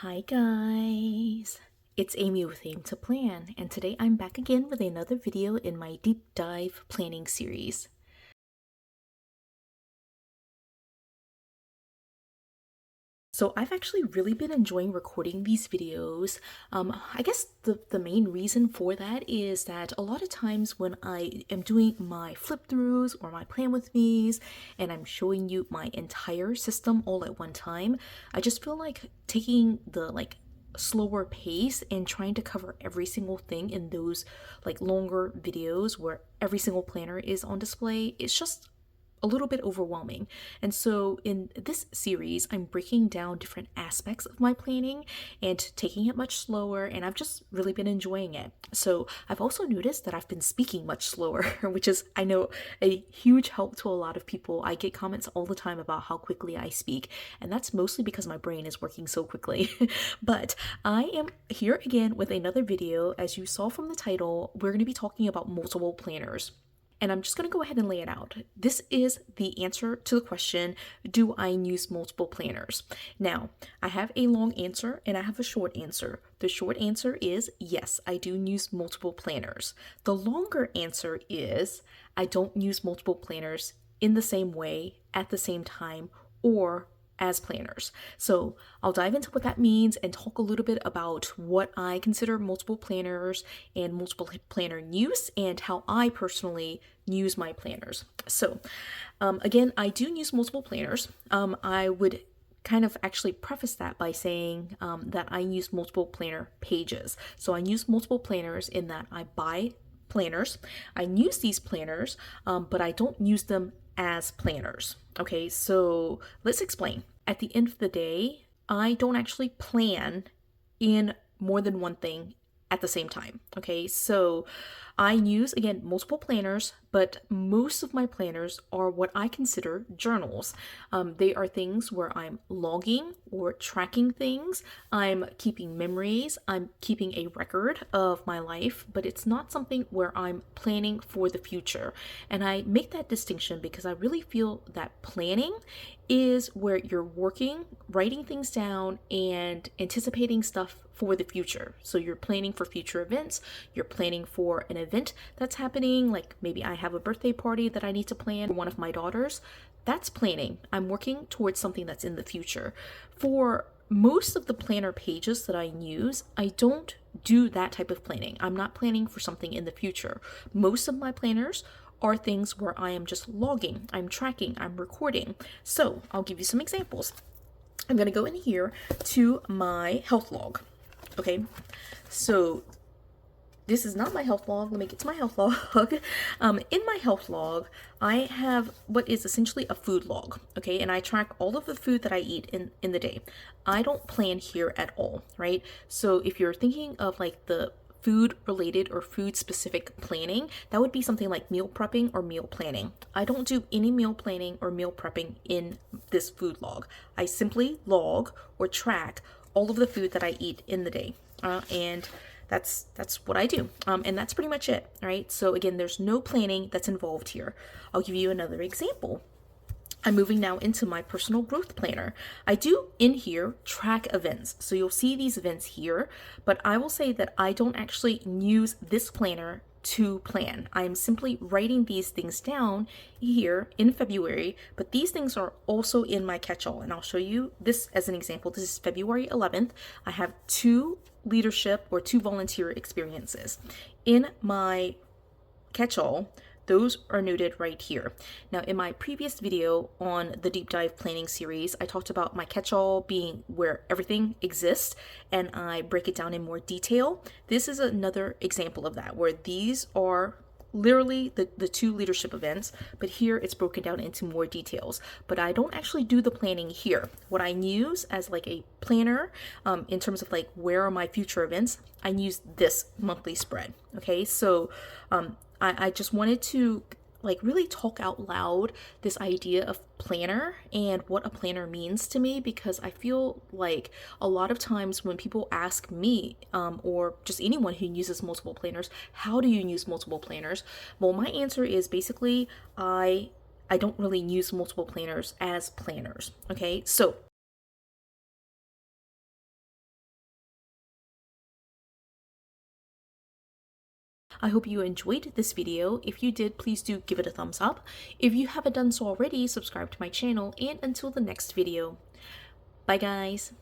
Hi guys, it's Amy with Aim to Plan, and today I'm back again with another video in my deep dive planning series. So I've actually really been enjoying recording these videos. I guess the main reason for that is that a lot of times when I am doing my flip throughs or my plan with me's and I'm showing you my entire system all at one time, I just feel like taking the slower pace and trying to cover every single thing in those longer videos where every single planner is on display. It's just a little bit overwhelming. And so in this series, I'm breaking down different aspects of my planning and taking it much slower, and I've just really been enjoying it. So I've also noticed that I've been speaking much slower, which is, I know, a huge help to a lot of people. I get comments all the time about how quickly I speak, and that's mostly because my brain is working so quickly. But I am here again with another video. As you saw from the title, we're going to be talking about multiple planners. And I'm just going to go ahead and lay it out. This is the answer to the question, do I use multiple planners? Now, I have a long answer and I have a short answer. The short answer is yes, I do use multiple planners. The longer answer is I don't use multiple planners in the same way, at the same time, or as planners. So I'll dive into what that means and talk a little bit about what I consider multiple planners and multiple planner use and how I personally use my planners. So again, I do use multiple planners. I would kind of actually preface that by saying that I use multiple planner pages. So I use multiple planners in that I buy planners. I use these planners, but I don't use them as planners. Okay, so let's explain. At the end of the day, I don't actually plan in more than one thing at the same time. Okay, so I use, again, multiple planners, but most of my planners are what I consider journals. They are things where I'm logging or tracking things, I'm keeping memories, I'm keeping a record of my life, but it's not something where I'm planning for the future. And I make that distinction because I really feel that planning is where you're working, writing things down, and anticipating stuff for the future. So you're planning for future events, you're planning for an event that's happening, like maybe I have a birthday party that I need to plan for one of my daughters. That's planning. I'm working towards something that's in the future. For most of the planner pages that I use, I don't do that type of planning. I'm not planning for something in the future. Most of my planners are things where I am just logging, I'm tracking, I'm recording. So I'll give you some examples. I'm going to go in here to my health log. Okay, so this is not my health log. Let me get to my health log. In my health log, I have what is essentially a food log. Okay, and I track all of the food that I eat in the day. I don't plan here at all, right? So if you're thinking of like the food related or food specific planning, that would be something like meal prepping or meal planning. I don't do any meal planning or meal prepping in this food log. I simply log or track all of the food that I eat in the day. And that's what I do. And that's pretty much it, right? So again, there's no planning that's involved here. I'll give you another example. I'm moving now into my personal growth planner. I do in here track events. So you'll see these events here, but I will say that I don't actually use this planner to plan. I'm simply writing these things down here in February, but these things are also in my catch-all, and I'll show you this as an example. This is February 11th. I have 2 leadership or 2 volunteer experiences. In my catch-all, those are noted right here. Now, in my previous video on the deep dive planning series, I talked about my catch-all being where everything exists, and I break it down in more detail. This is another example of that, where these are literally the 2 leadership events, but here it's broken down into more details. But I don't actually do the planning here. What I use as like a planner in terms of like where are my future events, I use this monthly spread. Okay, so I just wanted to like really talk out loud this idea of planner and what a planner means to me, because I feel like a lot of times when people ask me or just anyone who uses multiple planners, how do you use multiple planners? Well, my answer is basically I don't really use multiple planners as planners. Okay, so I hope you enjoyed this video. If you did, please do give it a thumbs up. If you haven't done so already, subscribe to my channel, and until the next video. Bye guys!